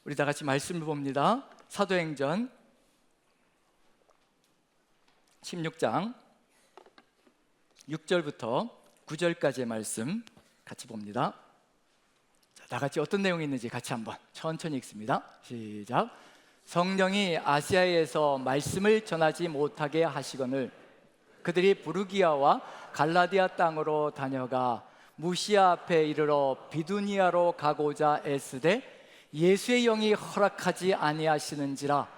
우리 다 같이 말씀을 봅니다. 사도행전 16장 6절부터 9절까지의 말씀 같이 봅니다. 자, 다 같이 어떤 내용이 있는지 같이 한번 천천히 읽습니다. 시작. 성령이 아시아에서 말씀을 전하지 못하게 하시거늘 그들이 부르기아와 갈라디아 땅으로 다녀가 무시아 앞에 이르러 비두니아로 가고자 애쓰되 예수의 영이 허락하지 아니하시는지라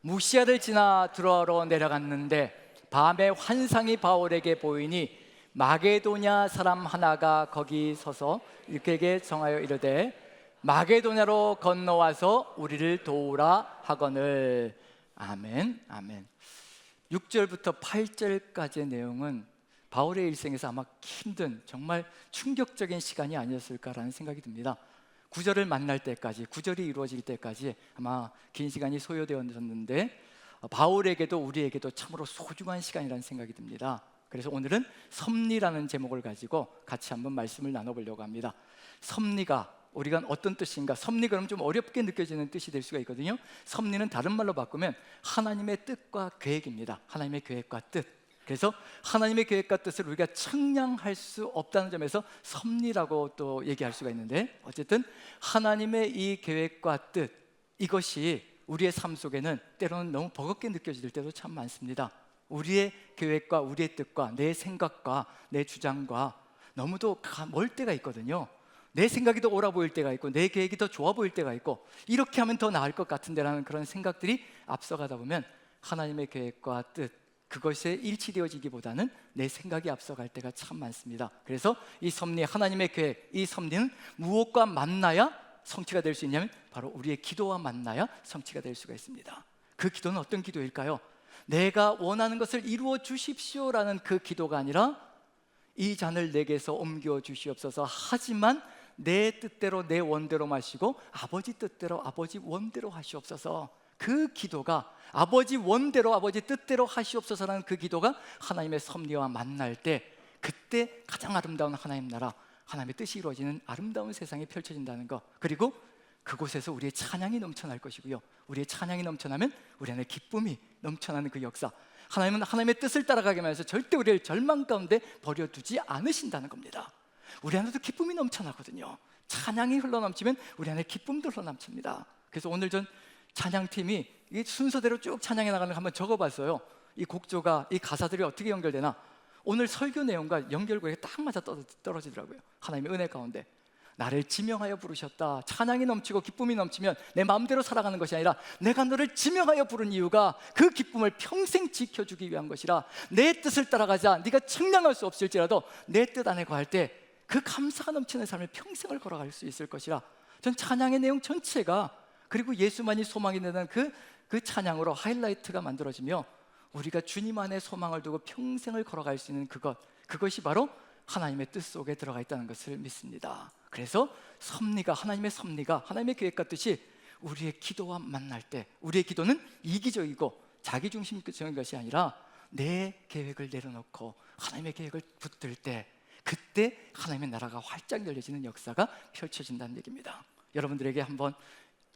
무시아를 지나 드로아로 내려갔는데 밤에 환상이 바울에게 보이니 마게도냐 사람 하나가 거기 서서 그에게 정하여 이르되 마게도냐로 건너와서 우리를 도우라 하거늘. 아멘. 아멘. 6절부터 8절까지의 내용은 바울의 일생에서 아마 힘든 정말 충격적인 시간이 아니었을까라는 생각이 듭니다. 9절을 만날 때까지, 9절이 이루어질 때까지 아마 긴 시간이 소요되었는데 바울에게도 우리에게도 참으로 소중한 시간이라는 생각이 듭니다. 그래서 오늘은 섭리라는 제목을 가지고 같이 한번 말씀을 나눠보려고 합니다. 섭리가 우리가 어떤 뜻인가? 섭리 그러면 좀 어렵게 느껴지는 뜻이 될 수가 있거든요. 섭리는 다른 말로 바꾸면 하나님의 뜻과 계획입니다. 하나님의 계획과 뜻. 그래서 하나님의 계획과 뜻을 우리가 측량할 수 없다는 점에서 섭리라고 또 얘기할 수가 있는데, 어쨌든 하나님의 이 계획과 뜻, 이것이 우리의 삶 속에는 때로는 너무 버겁게 느껴질 때도 참 많습니다. 우리의 계획과 우리의 뜻과 내 생각과 내 주장과 너무도 멀 때가 있거든요. 내 생각이 더 옳아 보일 때가 있고 내 계획이 더 좋아 보일 때가 있고 이렇게 하면 더 나을 것 같은데 라는 그런 생각들이 앞서가다 보면 하나님의 계획과 뜻, 그것에 일치되어지기보다는 내 생각이 앞서갈 때가 참 많습니다. 그래서 이 섭리, 하나님의 계획, 이 섭리는 무엇과 만나야 성취가 될 수 있냐면 바로 우리의 기도와 만나야 성취가 될 수가 있습니다. 그 기도는 어떤 기도일까요? 내가 원하는 것을 이루어 주십시오라는 그 기도가 아니라 이 잔을 내게서 옮겨 주시옵소서, 하지만 내 뜻대로 내 원대로 마시고 아버지 뜻대로 아버지 원대로 하시옵소서. 그 기도가 아버지 원대로 아버지 뜻대로 하시옵소서라는 그 기도가 하나님의 섭리와 만날 때, 그때 가장 아름다운 하나님 나라, 하나님의 뜻이 이루어지는 아름다운 세상이 펼쳐진다는 것, 그리고 그곳에서 우리의 찬양이 넘쳐날 것이고요, 우리의 찬양이 넘쳐나면 우리 안에 기쁨이 넘쳐나는 그 역사, 하나님은 하나님의 뜻을 따라가기만 해서 절대 우리를 절망 가운데 버려두지 않으신다는 겁니다. 우리 안에도 기쁨이 넘쳐나거든요. 찬양이 흘러넘치면 우리 안에 기쁨도 흘러넘칩니다. 그래서 오늘 전 찬양팀이 이 순서대로 쭉 찬양해 나가는 거 한번 적어봤어요. 이 곡조가, 이 가사들이 어떻게 연결되나. 오늘 설교 내용과 연결고리가 딱 맞아 떨어지더라고요. 하나님의 은혜 가운데 나를 지명하여 부르셨다. 찬양이 넘치고 기쁨이 넘치면 내 마음대로 살아가는 것이 아니라 내가 너를 지명하여 부른 이유가 그 기쁨을 평생 지켜주기 위한 것이라, 내 뜻을 따라가자 네가 측량할 수 없을지라도 내 뜻 안에 거할 때 그 감사가 넘치는 삶을 평생을 걸어갈 수 있을 것이라. 전 찬양의 내용 전체가, 그리고 예수만이 소망이 되는 그 찬양으로 하이라이트가 만들어지며 우리가 주님 안에 소망을 두고 평생을 걸어갈 수 있는 그것이 바로 하나님의 뜻 속에 들어가 있다는 것을 믿습니다. 그래서 섭리가, 하나님의 섭리가, 하나님의 계획과 뜻이 우리의 기도와 만날 때, 우리의 기도는 이기적이고 자기중심적인 것이 아니라 내 계획을 내려놓고 하나님의 계획을 붙들 때, 그때 하나님의 나라가 활짝 열려지는 역사가 펼쳐진다는 얘기입니다. 여러분들에게 한번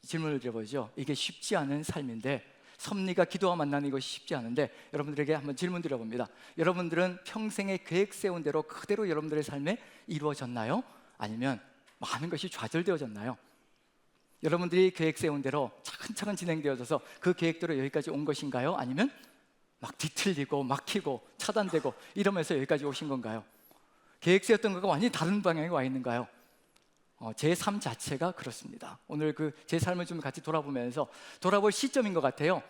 질문을 드려보죠. 이게 쉽지 않은 삶인데, 섭리가 기도와 만나는 것이 쉽지 않은데 여러분들에게 한번 질문 드려봅니다. 여러분들은 평생에 계획 세운 대로 그대로 여러분들의 삶에 이루어졌나요? 아니면 많은 것이 좌절되어졌나요? 여러분들이 계획 세운 대로 차근차근 진행되어져서 그 계획대로 여기까지 온 것인가요? 아니면 막 뒤틀리고 막히고 차단되고 이러면서 여기까지 오신 건가요? 계획 세웠던 것과 완전히 다른 방향에 와 있는가요? 제 삶 자체가 그렇습니다. 오늘 제 삶을 좀 같이 돌아볼 시점인 것 같아요.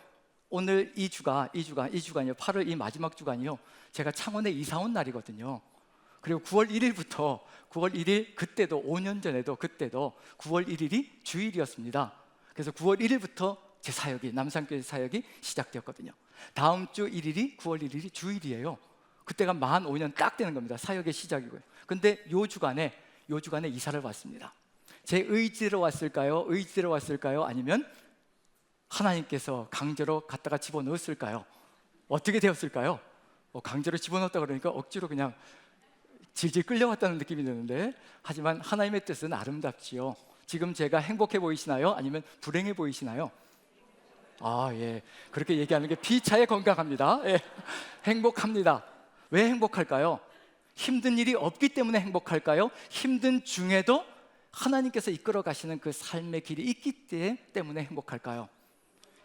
오늘 이 주간이요, 8월 이 마지막 주간이요, 제가 창원에 이사 온 날이거든요. 그리고 9월 1일부터 9월 1일, 그때도 5년 전에도 그때도 9월 1일이 주일이었습니다. 그래서 9월 1일부터 제 사역이, 남산교회 사역이 시작되었거든요. 다음 주 1일이 9월 1일이 주일이에요. 그때가 만 5년 딱 되는 겁니다. 사역의 시작이고요. 근데 요 주간에 이사를 왔습니다. 제 의지로 왔을까요? 아니면 하나님께서 강제로 갖다가 집어넣었을까요? 어떻게 되었을까요? 강제로 집어넣었다 그러니까 억지로 그냥 질질 끌려왔다는 느낌이 드는데, 하지만 하나님의 뜻은 아름답지요. 지금 제가 행복해 보이시나요? 아니면 불행해 보이시나요? 아, 예. 그렇게 얘기하는 게 피차에 건강합니다. 예. 행복합니다. 왜 행복할까요? 힘든 일이 없기 때문에 행복할까요? 힘든 중에도 하나님께서 이끌어 가시는 그 삶의 길이 있기 때문에 행복할까요?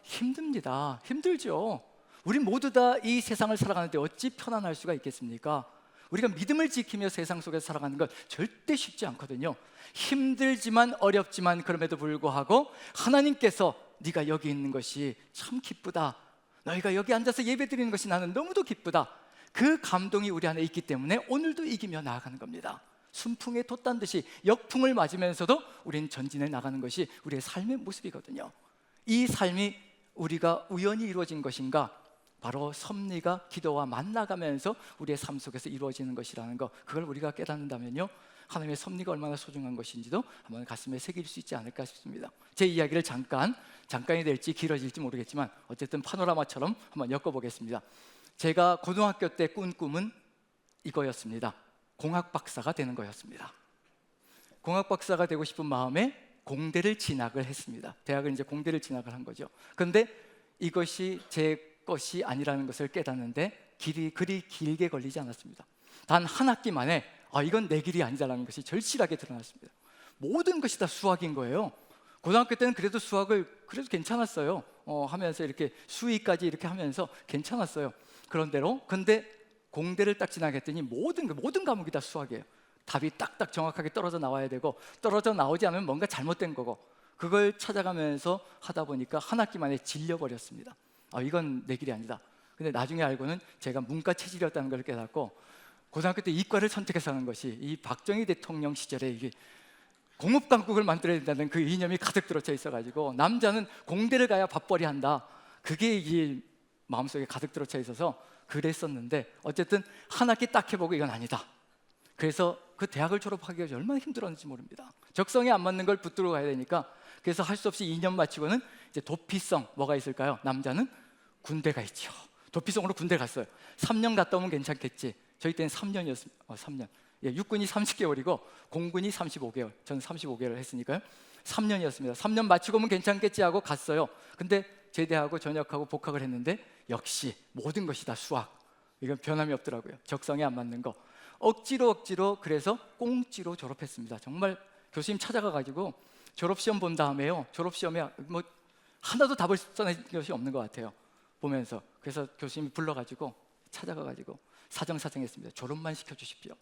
힘듭니다. 힘들죠. 우리 모두 다 이 세상을 살아가는데 어찌 편안할 수가 있겠습니까? 우리가 믿음을 지키며 세상 속에서 살아가는 건 절대 쉽지 않거든요. 힘들지만 어렵지만 그럼에도 불구하고 하나님께서 네가 여기 있는 것이 참 기쁘다. 너희가 여기 앉아서 예배드리는 것이 나는 너무도 기쁘다. 그 감동이 우리 안에 있기 때문에 오늘도 이기며 나아가는 겁니다. 순풍에 돛단 듯이 역풍을 맞으면서도 우리는 전진해 나가는 것이 우리의 삶의 모습이거든요. 이 삶이 우리가 우연히 이루어진 것인가? 바로 섭리가 기도와 만나가면서 우리의 삶 속에서 이루어지는 것이라는 것, 그걸 우리가 깨닫는다면요, 하나님의 섭리가 얼마나 소중한 것인지도 한번 가슴에 새길 수 있지 않을까 싶습니다. 제 이야기를 잠깐이 될지 길어질지 모르겠지만 어쨌든 파노라마처럼 한번 엮어보겠습니다. 제가 고등학교 때 꾼 꿈은 이거였습니다. 공학 박사가 되는 거였습니다. 공학 박사가 되고 싶은 마음에 공대를 진학을 했습니다. 대학을 이제 공대를 진학을 한 거죠. 그런데 이것이 제 것이 아니라는 것을 깨닫는데 그리 길게 걸리지 않았습니다. 단 한 학기 만에 이건 내 길이 아니다라는 것이 절실하게 드러났습니다. 모든 것이 다 수학인 거예요. 고등학교 때는 그래도 수학을 그래도 괜찮았어요. 하면서 이렇게 수의까지 이렇게 하면서 괜찮았어요. 근데 공대를 딱 진학했더니 모든 과목이 다 수학이에요. 답이 딱딱 정확하게 떨어져 나와야 되고, 떨어져 나오지 않으면 뭔가 잘못된 거고, 그걸 찾아가면서 하다 보니까 한 학기 만에 질려버렸습니다. 이건 내 길이 아니다. 근데 나중에 알고는 제가 문과 체질이었다는 걸 깨닫고, 고등학교 때 이과를 선택해서 하는 것이 이 박정희 대통령 시절에 이게 공업강국을 만들어야 된다는 그 이념이 가득 들어차 있어가지고, 남자는 공대를 가야 밥벌이 한다, 그게 이 마음속에 가득 들어차 있어서 그랬었는데, 어쨌든 한 학기 딱 해보고 이건 아니다. 그래서 그 대학을 졸업하기가 얼마나 힘들었는지 모릅니다. 적성에 안 맞는 걸 붙들어 가야 되니까, 그래서 할 수 없이 2년 마치고는 이제 도피성, 뭐가 있을까요? 남자는 군대가 있죠. 도피성으로 군대 갔어요. 3년 갔다 오면 괜찮겠지. 저희 때는 3년이었습니다. 3년. 예, 육군이 30개월이고 공군이 35개월. 저는 35개월을 했으니까요. 3년이었습니다. 3년 마치고 오면 괜찮겠지 하고 갔어요. 근데 제대하고 전역하고 복학을 했는데 역시 모든 것이 다 수학. 이건 변함이 없더라고요. 적성에 안 맞는 거. 억지로 그래서 꽁지로 졸업했습니다. 정말 교수님 찾아가가지고 졸업시험 본 다음에요, 졸업시험에 뭐 하나도 답을 써낸 것이 없는 것 같아요. 보면서. 그래서 교수님이 불러가지고 찾아가가지고 사정사정했습니다. 졸업만 시켜주십시오.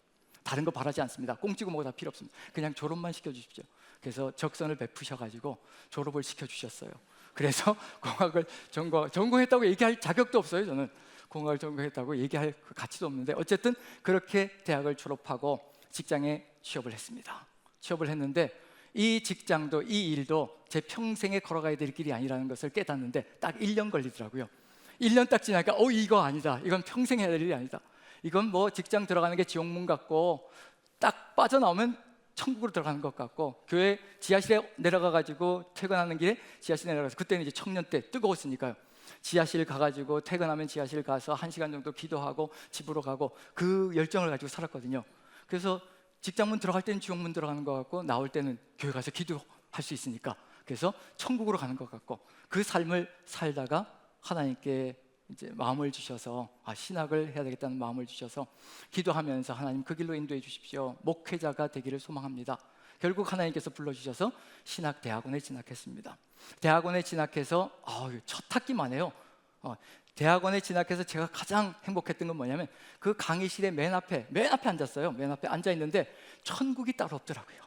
다른 거 바라지 않습니다. 꽁지고 뭐고 다 필요 없습니다. 그냥 졸업만 시켜주십시오. 그래서 적선을 베푸셔가지고 졸업을 시켜주셨어요. 그래서 공학을 전공했다고 얘기할 자격도 없어요. 저는 공학을 전공했다고 얘기할 그 가치도 없는데, 어쨌든 그렇게 대학을 졸업하고 직장에 취업을 했습니다. 취업을 했는데 이 직장도 이 일도 제 평생에 걸어가야 될 길이 아니라는 것을 깨닫는데 딱 1년 걸리더라고요. 1년 딱 지나니까 이거 아니다. 이건 평생 해야 될 일이 아니다. 이건 뭐 직장 들어가는 게 지옥문 같고, 딱 빠져나오면 천국으로 들어가는 것 같고, 교회 지하실에 내려가가지고 퇴근하는 길에 지하실에 내려가서, 그때는 이제 청년 때 뜨거웠으니까요, 지하실 가가지고 퇴근하면 지하실 가서 1시간 정도 기도하고 집으로 가고, 그 열정을 가지고 살았거든요. 그래서 직장문 들어갈 때는 지옥문 들어가는 것 같고, 나올 때는 교회 가서 기도할 수 있으니까 그래서 천국으로 가는 것 같고, 그 삶을 살다가 하나님께 이제 마음을 주셔서 신학을 해야 되겠다는 마음을 주셔서 기도하면서, 하나님 그 길로 인도해 주십시오, 목회자가 되기를 소망합니다. 결국 하나님께서 불러주셔서 신학대학원에 진학했습니다. 대학원에 진학해서 첫 학기만 해요. 대학원에 진학해서 제가 가장 행복했던 건 뭐냐면, 그 강의실의 맨 앞에 앉았어요. 맨 앞에 앉아 있는데 천국이 따로 없더라고요.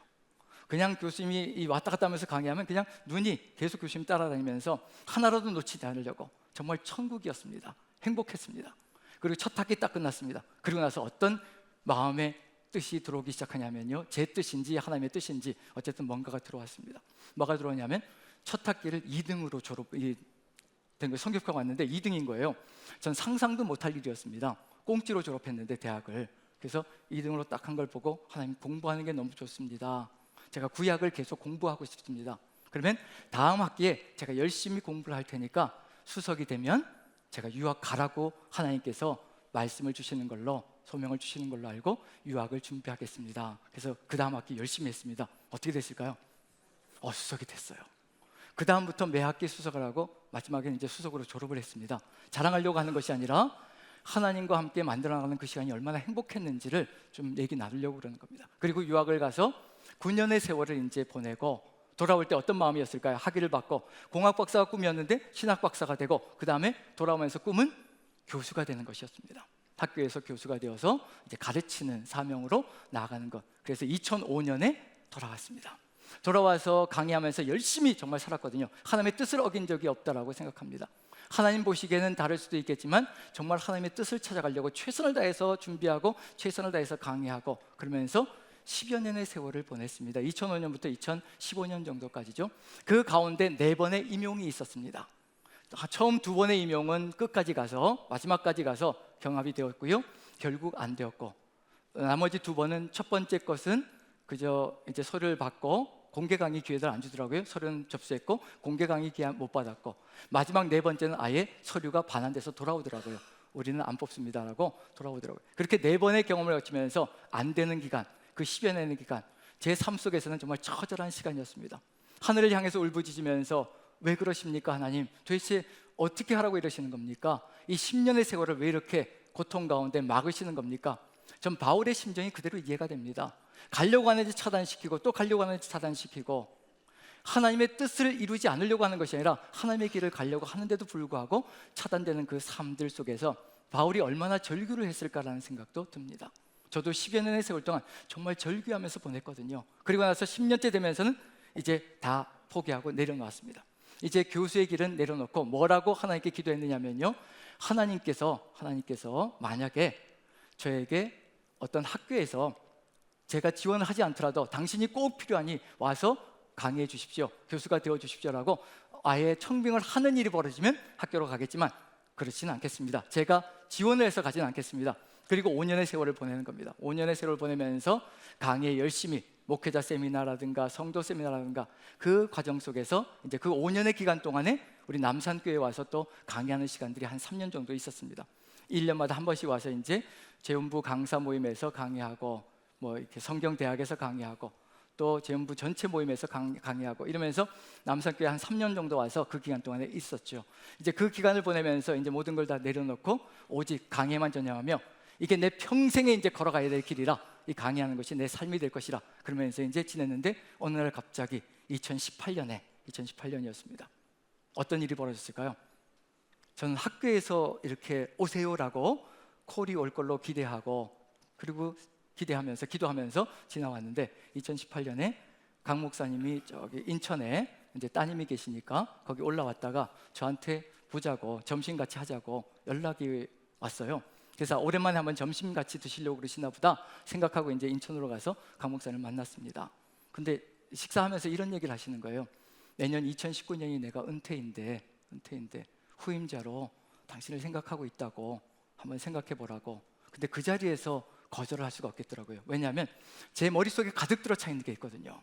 그냥 교수님이 왔다 갔다 하면서 강의하면 그냥 눈이 계속 교수님 따라다니면서 하나라도 놓치지 않으려고, 정말 천국이었습니다. 행복했습니다. 그리고 첫 학기 딱 끝났습니다. 그리고 나서 어떤 마음의 뜻이 들어오기 시작하냐면요, 제 뜻인지 하나님의 뜻인지 어쨌든 뭔가가 들어왔습니다. 뭐가 들어오냐면, 첫 학기를 2등으로 된 거 성적표가 왔는데 2등인 거예요. 전 상상도 못할 일이었습니다. 꽁지로 졸업했는데 대학을. 그래서 2등으로 딱 한 걸 보고, 하나님 공부하는 게 너무 좋습니다. 제가 구약을 계속 공부하고 싶습니다. 그러면 다음 학기에 제가 열심히 공부를 할 테니까 수석이 되면 제가 유학 가라고 하나님께서 말씀을 주시는 걸로, 소명을 주시는 걸로 알고 유학을 준비하겠습니다. 그래서 그 다음 학기 열심히 했습니다. 어떻게 됐을까요? 수석이 됐어요. 그 다음부터 매 학기 수석을 하고 마지막에는 이제 수석으로 졸업을 했습니다. 자랑하려고 하는 것이 아니라 하나님과 함께 만들어나가는 그 시간이 얼마나 행복했는지를 좀 얘기 나누려고 그러는 겁니다. 그리고 유학을 가서 9년의 세월을 이제 보내고 돌아올 때 어떤 마음이었을까요? 학위를 받고 공학 박사가 꿈이었는데 신학 박사가 되고 그 다음에 돌아오면서 꿈은 교수가 되는 것이었습니다. 학교에서 교수가 되어서 이제 가르치는 사명으로 나아가는 것. 그래서 2005년에 돌아왔습니다. 돌아와서 강의하면서 열심히 정말 살았거든요. 하나님의 뜻을 어긴 적이 없다라고 생각합니다. 하나님 보시기에는 다를 수도 있겠지만 정말 하나님의 뜻을 찾아가려고 최선을 다해서 준비하고 최선을 다해서 강의하고 그러면서 10여 년의 세월을 보냈습니다. 2005년부터 2015년 정도까지죠. 그 가운데 4번의 임용이 있었습니다. 처음 2번의 임용은 끝까지 가서 마지막까지 가서 경합이 되었고요. 결국 안 되었고 나머지 2번은 첫 번째 것은 그저 이제 서류를 받고 공개 강의 기회를 안 주더라고요. 서류는 접수했고 공개 강의 기회 못 받았고 마지막 4번째는 아예 서류가 반환돼서 돌아오더라고요. 우리는 안 뽑습니다라고 돌아오더라고요. 그렇게 4번의 경험을 거치면서 안 되는 기간, 그 10여 년의 기간, 제 삶 속에서는 정말 처절한 시간이었습니다. 하늘을 향해서 울부짖으면서 왜 그러십니까 하나님? 도대체 어떻게 하라고 이러시는 겁니까? 이 10년의 세월을 왜 이렇게 고통 가운데 막으시는 겁니까? 전 바울의 심정이 그대로 이해가 됩니다. 가려고 하는지 차단시키고 또 가려고 하는지 차단시키고 하나님의 뜻을 이루지 않으려고 하는 것이 아니라 하나님의 길을 가려고 하는데도 불구하고 차단되는 그 삶들 속에서 바울이 얼마나 절규를 했을까라는 생각도 듭니다. 저도 10여 년의 세월 동안 정말 절규하면서 보냈거든요. 그리고 나서 10년째 되면서는 이제 다 포기하고 내려놓았습니다. 이제 교수의 길은 내려놓고 뭐라고 하나님께 기도했느냐면요, 하나님께서 만약에 저에게 어떤 학교에서 제가 지원을 하지 않더라도 당신이 꼭 필요하니 와서 강의해 주십시오, 교수가 되어 주십시오라고 아예 청빙을 하는 일이 벌어지면 학교로 가겠지만 그렇지는 않겠습니다. 제가 지원을 해서 가지는 않겠습니다. 그리고 5년의 세월을 보내는 겁니다. 5년의 세월을 보내면서 강의에 열심히 목회자 세미나라든가 성도 세미나라든가 그 과정 속에서 이제 그 5년의 기간 동안에 우리 남산교회에 와서 또 강의하는 시간들이 한 3년 정도 있었습니다. 1년마다 한 번씩 와서 이제 재원부 강사 모임에서 강의하고 뭐 이렇게 성경대학에서 강의하고 또 재원부 전체 모임에서 강의하고 이러면서 남산교회 한 3년 정도 와서 그 기간 동안에 있었죠. 이제 그 기간을 보내면서 이제 모든 걸 다 내려놓고 오직 강의에만 전념하며 이게 내 평생에 이제 걸어가야 될 길이라 이 강의하는 것이 내 삶이 될 것이라 그러면서 이제 지냈는데 어느 날 갑자기 2018년이었습니다. 어떤 일이 벌어졌을까요? 저는 학교에서 이렇게 오세요라고 콜이 올 걸로 기대하고 그리고 기대하면서 기도하면서 지나왔는데 2018년에 강 목사님이 저기 인천에 이제 따님이 계시니까 거기 올라왔다가 저한테 보자고 점심 같이 하자고 연락이 왔어요. 그래서 오랜만에 한번 점심 같이 드시려고 그러시나 보다 생각하고 이제 인천으로 가서 강 목사님을 만났습니다. 근데 식사하면서 이런 얘기를 하시는 거예요. 내년 2019년이 내가 은퇴인데 후임자로 당신을 생각하고 있다고 한번 생각해 보라고. 근데 그 자리에서 거절을 할 수가 없겠더라고요. 왜냐하면 제 머릿속에 가득 들어차 있는 게 있거든요.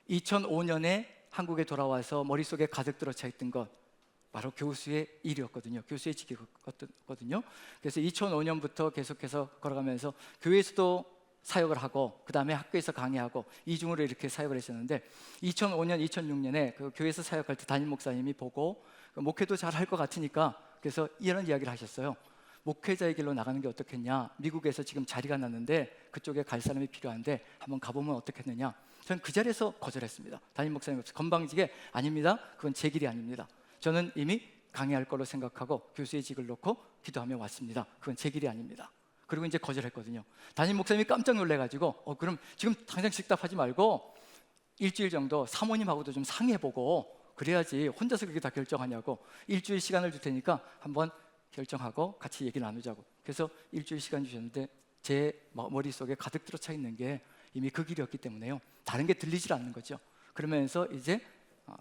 2005년에 한국에 돌아와서 머릿속에 가득 들어차 있던 것 바로 교수의 일이었거든요. 교수의 직이었거든요. 그래서 2005년부터 계속해서 걸어가면서 교회에서도 사역을 하고 그 다음에 학교에서 강의하고 이중으로 이렇게 사역을 했었는데 2005년, 2006년에 그 교회에서 사역할 때 담임 목사님이 보고 목회도 잘 할 것 같으니까 그래서 이런 이야기를 하셨어요. 목회자의 길로 나가는 게 어떻겠냐, 미국에서 지금 자리가 났는데 그쪽에 갈 사람이 필요한데 한번 가보면 어떻겠느냐. 저는 그 자리에서 거절했습니다. 담임 목사님 없이 건방지게 아닙니다, 그건 제 길이 아닙니다. 저는 이미 강의할 걸로 생각하고 교수의 직을 놓고 기도하며 왔습니다. 그건 제 길이 아닙니다. 그리고 이제 거절했거든요. 담임 목사님이 깜짝 놀래가지고 그럼 지금 당장 식답하지 말고 일주일 정도 사모님하고도 좀 상의해보고 그래야지 혼자서 그렇게 다 결정하냐고, 일주일 시간을 줄 테니까 한번 결정하고 같이 얘기 나누자고. 그래서 일주일 시간 주셨는데 제 머릿속에 가득 들어차 있는 게 이미 그 길이었기 때문에요, 다른 게 들리질 않는 거죠. 그러면서 이제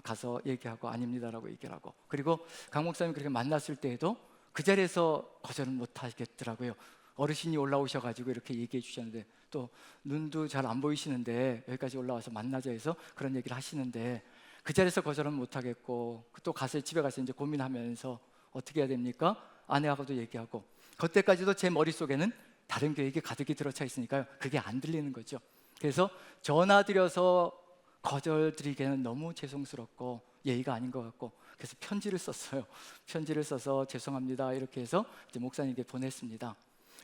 가서 얘기하고 아닙니다라고 얘기를 하고, 그리고 강 목사님 그렇게 만났을 때에도 그 자리에서 거절은 못 하겠더라고요. 어르신이 올라오셔가지고 이렇게 얘기해 주셨는데 또 눈도 잘 안 보이시는데 여기까지 올라와서 만나자 해서 그런 얘기를 하시는데 그 자리에서 거절은 못 하겠고 또 가서 집에 가서 이제 고민하면서 어떻게 해야 됩니까? 아내하고도 얘기하고 그때까지도 제 머릿속에는 다른 계획이 가득히 들어차 있으니까요, 그게 안 들리는 거죠. 그래서 전화 드려서 거절드리기에는 너무 죄송스럽고 예의가 아닌 것 같고, 그래서 편지를 썼어요. 편지를 써서 죄송합니다 이렇게 해서 이제 목사님께 보냈습니다.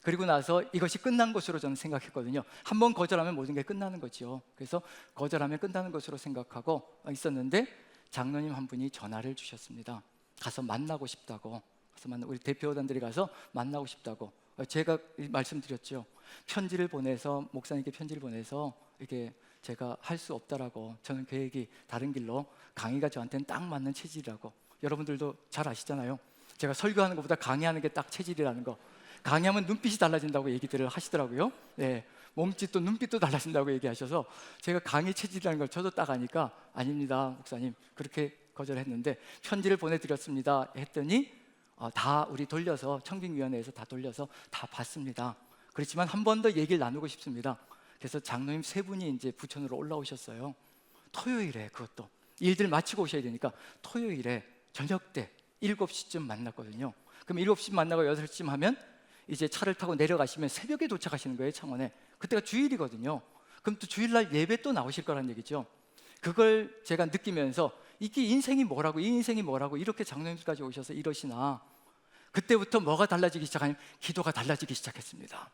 그리고 나서 이것이 끝난 것으로 저는 생각했거든요. 한번 거절하면 모든 게 끝나는 거죠. 그래서 거절하면 끝나는 것으로 생각하고 있었는데, 장로님 한 분이 전화를 주셨습니다. 가서 만나고 싶다고. 우리 대표단들이 가서 만나고 싶다고. 제가 말씀드렸죠. 편지를 보내서, 목사님께 편지를 보내서 이게 제가 할 수 없다라고, 저는 계획이 다른 길로, 강의가 저한테는 딱 맞는 체질이라고. 여러분들도 잘 아시잖아요. 제가 설교하는 것보다 강의하는 게 딱 체질이라는 거. 강의하면 눈빛이 달라진다고 얘기들을 하시더라고요. 네, 몸짓도 눈빛도 달라진다고 얘기하셔서 제가 강의 체질이라는 걸 저도 딱 아니까, 아닙니다 목사님, 그렇게 거절했는데 편지를 보내드렸습니다 했더니 다 우리 돌려서, 청빙위원회에서 다 돌려서 다 봤습니다. 그렇지만 한 번 더 얘기를 나누고 싶습니다. 그래서 장로님 세 분이 이제 부천으로 올라오셨어요. 토요일에, 그것도 일들 마치고 오셔야 되니까 토요일에 저녁 때 7시쯤 만났거든요. 그럼 7시 만나고 8시쯤 하면 이제 차를 타고 내려가시면 새벽에 도착하시는 거예요, 창원에. 그때가 주일이거든요. 그럼 또 주일날 예배 또 나오실 거란 얘기죠. 그걸 제가 느끼면서 이게 인생이 뭐라고, 이 인생이 뭐라고 이렇게 장로님까지 오셔서 이러시나. 그때부터 뭐가 달라지기 시작하냐면 기도가 달라지기 시작했습니다.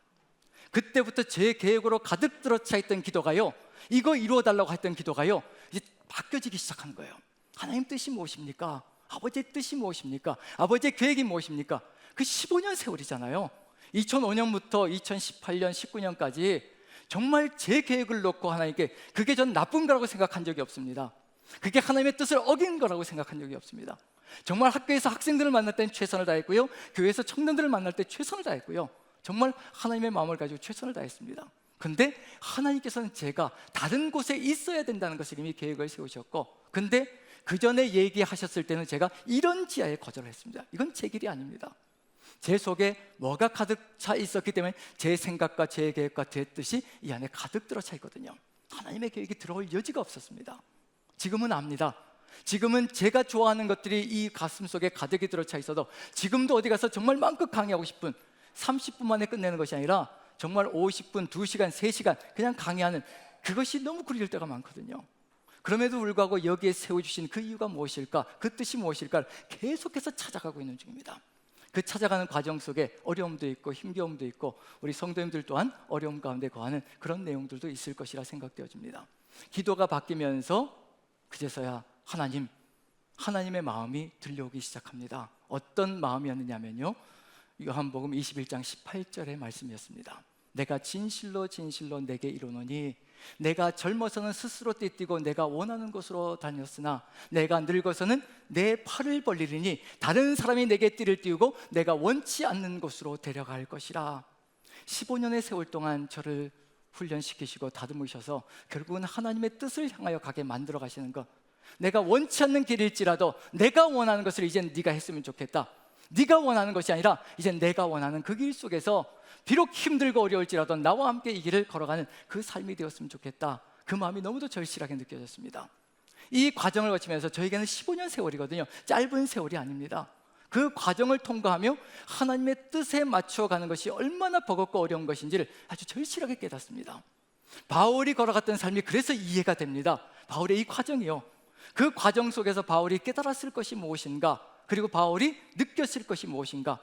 그때부터 제 계획으로 가득 들어차 있던 기도가요, 이거 이루어달라고 했던 기도가요, 이제 바뀌어지기 시작한 거예요. 하나님 뜻이 무엇입니까? 아버지의 뜻이 무엇입니까? 아버지의 계획이 무엇입니까? 그 15년 세월이잖아요. 2005년부터 2018년, 19년까지 정말 제 계획을 놓고 하나님께, 그게 전 나쁜 거라고 생각한 적이 없습니다. 그게 하나님의 뜻을 어긴 거라고 생각한 적이 없습니다. 정말 학교에서 학생들을 만날 때는 최선을 다했고요, 교회에서 청년들을 만날 때 최선을 다했고요, 정말 하나님의 마음을 가지고 최선을 다했습니다. 근데 하나님께서는 제가 다른 곳에 있어야 된다는 것을 이미 계획을 세우셨고, 근데 그 전에 얘기하셨을 때는 제가 이런 지하에 거절을 했습니다. 이건 제 길이 아닙니다. 제 속에 뭐가 가득 차 있었기 때문에 제 생각과 제 계획과 제 뜻이 이 안에 가득 들어차 있거든요. 하나님의 계획이 들어올 여지가 없었습니다. 지금은 압니다. 지금은 제가 좋아하는 것들이 이 가슴 속에 가득히 들어차 있어도 지금도 어디 가서 정말 마음껏 강의하고 싶은, 30분 만에 끝내는 것이 아니라 정말 50분, 2시간, 3시간 그냥 강의하는, 그것이 너무 그리울 때가 많거든요. 그럼에도 불구하고 여기에 세워주신 그 이유가 무엇일까, 그 뜻이 무엇일까 계속해서 찾아가고 있는 중입니다. 그 찾아가는 과정 속에 어려움도 있고 힘겨움도 있고, 우리 성도님들 또한 어려움 가운데 거하는 그런 내용들도 있을 것이라 생각되어집니다. 기도가 바뀌면서 그제서야 하나님의 마음이 들려오기 시작합니다. 어떤 마음이었느냐면요, 요한복음 21장 18절의 말씀이었습니다. 내가 진실로 진실로 내게 이르노니 내가 젊어서는 스스로 떼뛰고 내가 원하는 곳으로 다녔으나 내가 늙어서는 내 팔을 벌리리니 다른 사람이 내게 띠를 띄우고 내가 원치 않는 곳으로 데려갈 것이라. 15년의 세월 동안 저를 훈련시키시고 다듬으셔서 결국은 하나님의 뜻을 향하여 가게 만들어 가시는 것, 내가 원치 않는 길일지라도 내가 원하는 것을 이젠 네가 했으면 좋겠다, 네가 원하는 것이 아니라 이제 내가 원하는 그 길 속에서 비록 힘들고 어려울지라도 나와 함께 이 길을 걸어가는 그 삶이 되었으면 좋겠다. 그 마음이 너무도 절실하게 느껴졌습니다. 이 과정을 거치면서 저에게는 15년 세월이거든요. 짧은 세월이 아닙니다. 그 과정을 통과하며 하나님의 뜻에 맞춰가는 것이 얼마나 버겁고 어려운 것인지를 아주 절실하게 깨닫습니다. 바울이 걸어갔던 삶이 그래서 이해가 됩니다. 바울의 이 과정이요, 그 과정 속에서 바울이 깨달았을 것이 무엇인가, 그리고 바울이 느꼈을 것이 무엇인가.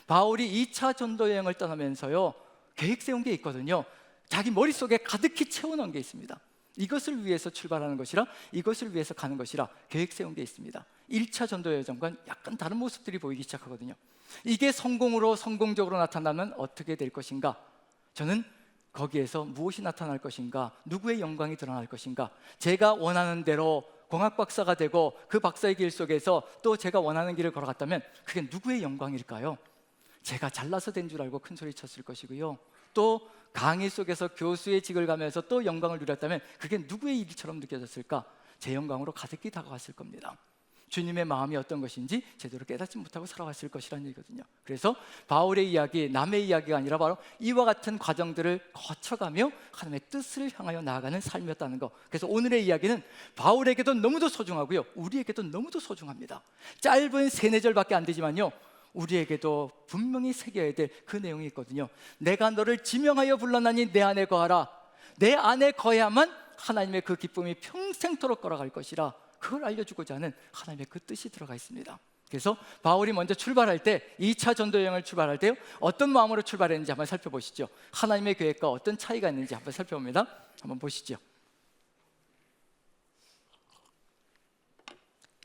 바울이 2차 전도 여행을 떠나면서요, 계획 세운 게 있거든요. 자기 머릿속에 가득히 채워놓은 게 있습니다. 이것을 위해서 출발하는 것이라, 이것을 위해서 가는 것이라 계획 세운 게 있습니다. 1차 전도 여정과는 약간 다른 모습들이 보이기 시작하거든요. 이게 성공적으로 나타나면 어떻게 될 것인가, 저는 거기에서 무엇이 나타날 것인가, 누구의 영광이 드러날 것인가, 제가 원하는 대로 공학 박사가 되고 그 박사의 길 속에서 또 제가 원하는 길을 걸어갔다면 그게 누구의 영광일까요? 제가 잘나서 된 줄 알고 큰 소리 쳤을 것이고요, 또 강의 속에서 교수의 직을 가면서 또 영광을 누렸다면 그게 누구의 일처럼 느껴졌을까? 제 영광으로 가득히 다가왔을 겁니다. 주님의 마음이 어떤 것인지 제대로 깨닫지 못하고 살아왔을 것이라는 얘기거든요. 그래서 바울의 이야기, 남의 이야기가 아니라 바로 이와 같은 과정들을 거쳐가며 하나님의 뜻을 향하여 나아가는 삶이었다는 것. 그래서 오늘의 이야기는 바울에게도 너무도 소중하고요, 우리에게도 너무도 소중합니다. 짧은 3-4절밖에 안 되지만요, 우리에게도 분명히 새겨야 될 그 내용이 있거든요. 내가 너를 지명하여 불러나니 내 안에 거하라. 내 안에 거해야만 하나님의 그 기쁨이 평생토록 걸어갈 것이라, 그걸 알려주고자 하는 하나님의 그 뜻이 들어가 있습니다. 그래서 바울이 먼저 출발할 때, 2차 전도 여행을 출발할 때요, 어떤 마음으로 출발했는지 한번 살펴보시죠. 하나님의 계획과 어떤 차이가 있는지 한번 살펴봅니다. 한번 보시죠.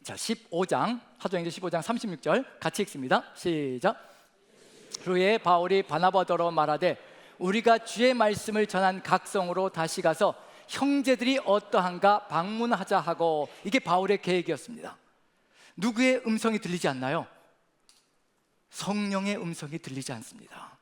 자, 15장, 사도행전 15장 36절 같이 읽습니다. 시작. 후에 바울이 바나바더러 말하되 우리가 주의 말씀을 전한 각성으로 다시 가서 형제들이 어떠한가 방문하자 하고, 이게 바울의 계획이었습니다. 누구의 음성이 들리지 않나요? 성령의 음성이 들리지 않습니다.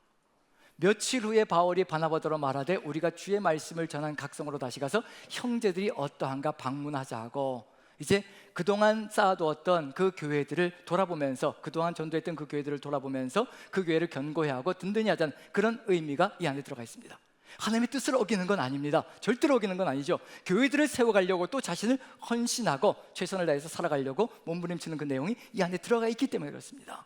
며칠 후에 바울이 바나바더러 말하되 우리가 주의 말씀을 전한 각성으로 다시 가서 형제들이 어떠한가 방문하자 하고, 이제 그동안 쌓아두었던 그 교회들을 돌아보면서, 그동안 전도했던 그 교회들을 돌아보면서 그 교회를 견고히 하고 든든히 하자는 그런 의미가 이 안에 들어가 있습니다. 하나님의 뜻을 어기는 건 아닙니다. 절대로 어기는 건 아니죠. 교회들을 세워가려고 또 자신을 헌신하고 최선을 다해서 살아가려고 몸부림치는 그 내용이 이 안에 들어가 있기 때문에 그렇습니다.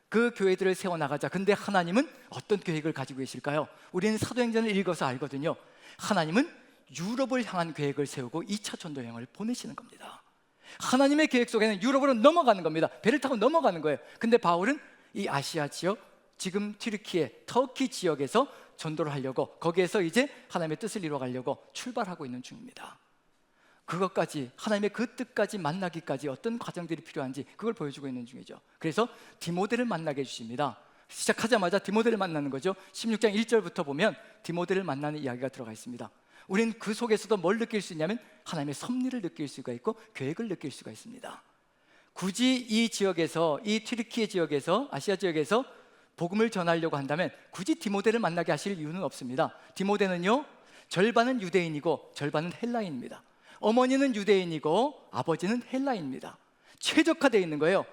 그 교회들을 세워나가자. 근데 하나님은 어떤 계획을 가지고 계실까요? 우리는 사도행전을 읽어서 알거든요. 하나님은 유럽을 향한 계획을 세우고 2차 전도 여행을 보내시는 겁니다. 하나님의 계획 속에는 유럽으로 넘어가는 겁니다. 배를 타고 넘어가는 거예요. 근데 바울은 이 아시아 지역, 지금 튀르키예, 터키 지역에서 전도를 하려고, 거기에서 이제 하나님의 뜻을 이루어가려고 출발하고 있는 중입니다. 그것까지, 하나님의 그 뜻까지 만나기까지 어떤 과정들이 필요한지 그걸 보여주고 있는 중이죠. 그래서 디모데를 만나게 해주십니다. 시작하자마자 디모데를 만나는 거죠. 16장 1절부터 보면 디모데를 만나는 이야기가 들어가 있습니다. 우리는 그 속에서도 뭘 느낄 수 있냐면 하나님의 섭리를 느낄 수가 있고 계획을 느낄 수가 있습니다. 굳이 이 지역에서, 이 튀르키예 지역에서, 아시아 지역에서 복음을 전하려고 한다면 굳이 디모데를 만나게 하실 이유는 없습니다. 디모데는요, 절반은 유대인이고 절반은 헬라인입니다. 어머니는 유대인이고 아버지는 헬라인입니다. 최적화되어 있는 거예요.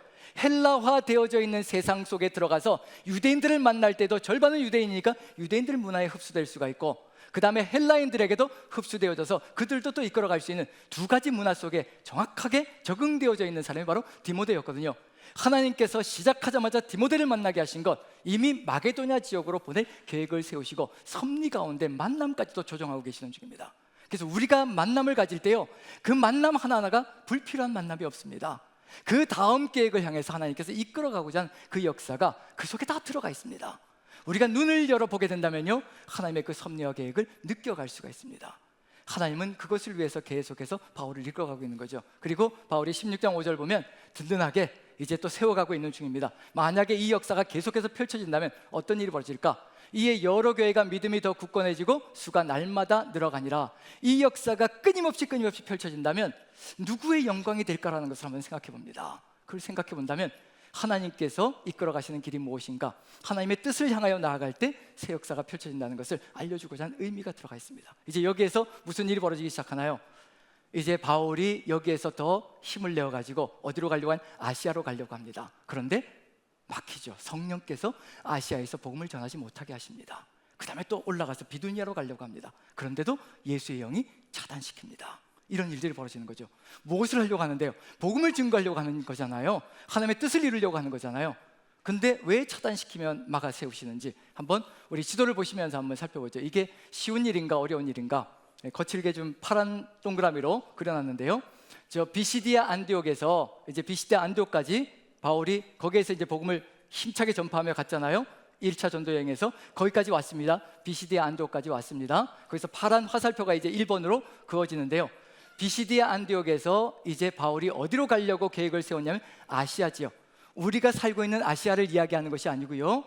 헬라화 되어져 있는 세상 속에 들어가서 유대인들을 만날 때도 절반은 유대인이니까 유대인들 문화에 흡수될 수가 있고, 그 다음에 헬라인들에게도 흡수되어져서 그들도 또 이끌어갈 수 있는 두 가지 문화 속에 정확하게 적응되어져 있는 사람이 바로 디모데였거든요. 하나님께서 시작하자마자 디모데를 만나게 하신 것, 이미 마게도냐 지역으로 보낼 계획을 세우시고 섭리 가운데 만남까지도 조정하고 계시는 중입니다. 그래서 우리가 만남을 가질 때요, 그 만남 하나하나가 불필요한 만남이 없습니다. 그 다음 계획을 향해서 하나님께서 이끌어가고자 하는 그 역사가 그 속에 다 들어가 있습니다. 우리가 눈을 열어보게 된다면요, 하나님의 그 섭리와 계획을 느껴갈 수가 있습니다. 하나님은 그것을 위해서 계속해서 바울을 이끌어가고 있는 거죠. 그리고 바울이 16장 5절 보면 든든하게 이제 또 세워가고 있는 중입니다. 만약에 이 역사가 계속해서 펼쳐진다면 어떤 일이 벌어질까? 이에 여러 교회가 믿음이 더 굳건해지고 수가 날마다 늘어가니라. 이 역사가 끊임없이 펼쳐진다면 누구의 영광이 될까라는 것을 한번 생각해 봅니다. 그걸 생각해 본다면 하나님께서 이끌어 가시는 길이 무엇인가, 하나님의 뜻을 향하여 나아갈 때 새 역사가 펼쳐진다는 것을 알려주고자 하는 의미가 들어가 있습니다. 이제 여기에서 무슨 일이 벌어지기 시작하나요? 이제 바울이 여기에서 더 힘을 내어가지고 어디로 가려고 하면 아시아로 가려고 합니다. 그런데 막히죠. 성령께서 아시아에서 복음을 전하지 못하게 하십니다. 그 다음에 또 올라가서 비두니아로 가려고 합니다. 그런데도 예수의 영이 차단시킵니다. 이런 일들이 벌어지는 거죠. 무엇을 하려고 하는데요? 복음을 증거하려고 하는 거잖아요. 하나님의 뜻을 이루려고 하는 거잖아요. 근데 왜 차단시키면 막아 세우시는지 한번 우리 지도를 보시면서 한번 살펴보죠. 이게 쉬운 일인가 어려운 일인가? 거칠게 좀 파란 동그라미로 그려놨는데요. 저 비시디아 안디옥에서 이제 비시디아 안디옥까지 바울이 거기에서 이제 복음을 힘차게 전파하며 갔잖아요. 1차 전도 여행에서 거기까지 왔습니다. 비시디아 안디옥까지 왔습니다. 거기서 파란 화살표가 이제 1번으로 그어지는데요. 비시디아 안디옥에서 이제 바울이 어디로 가려고 계획을 세웠냐면 아시아 지역, 우리가 살고 있는 아시아를 이야기하는 것이 아니고요,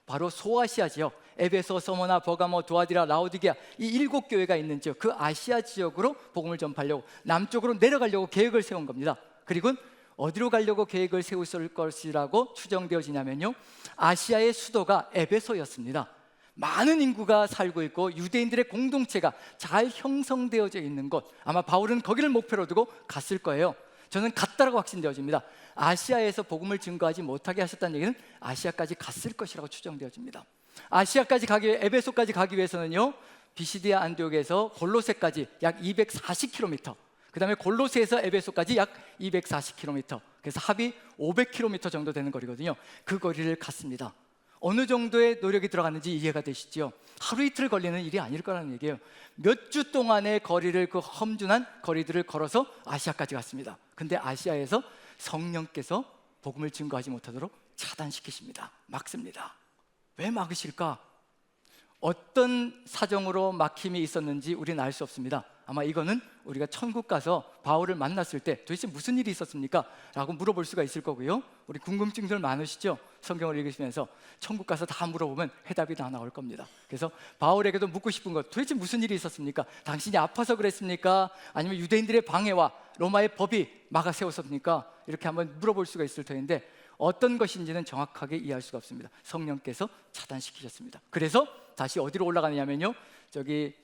바로 소아시아 지역, 에베소, 서모나, 버가모, 두아디라, 라오디게아, 이 7교회가 있는 지역, 그 아시아 지역으로 복음을 전파하려고 남쪽으로 내려가려고 계획을 세운 겁니다. 그리고 어디로 가려고 계획을 세웠을 것이라고 추정되어지냐면요, 아시아의 수도가 에베소였습니다. 많은 인구가 살고 있고 유대인들의 공동체가 잘 형성되어져 있는 곳, 아마 바울은 거기를 목표로 두고 갔을 거예요. 저는 갔다라고 확신되어집니다. 아시아에서 복음을 증거하지 못하게 하셨다는 얘기는 아시아까지 갔을 것이라고 추정되어집니다. 아시아까지 가기 위해, 에베소까지 가기 위해서는요, 비시디아 안디옥에서 골로새까지 약 240km, 그 다음에 골로새에서 에베소까지 약 240km, 그래서 합이 500km 정도 되는 거리거든요. 그 거리를 갔습니다. 어느 정도의 노력이 들어갔는지 이해가 되시죠? 하루 이틀 걸리는 일이 아닐 거라는 얘기예요. 몇 주 동안의 거리를, 그 험준한 거리들을 걸어서 아시아까지 갔습니다. 근데 아시아에서 성령께서 복음을 증거하지 못하도록 차단시키십니다. 막습니다. 왜 막으실까? 어떤 사정으로 막힘이 있었는지 우리는 알 수 없습니다. 아마 이거는 우리가 천국 가서 바울을 만났을 때 도대체 무슨 일이 있었습니까? 라고 물어볼 수가 있을 거고요. 우리 궁금증들 많으시죠? 성경을 읽으시면서 천국 가서 다 물어보면 해답이 다 나올 겁니다. 그래서 바울에게도 묻고 싶은 것, 도대체 무슨 일이 있었습니까? 당신이 아파서 그랬습니까? 아니면 유대인들의 방해와 로마의 법이 막아 세웠습니까? 이렇게 한번 물어볼 수가 있을 텐데 어떤 것인지는 정확하게 이해할 수가 없습니다. 성령께서 차단시키셨습니다. 그래서 다시 어디로 올라가느냐면요, 저기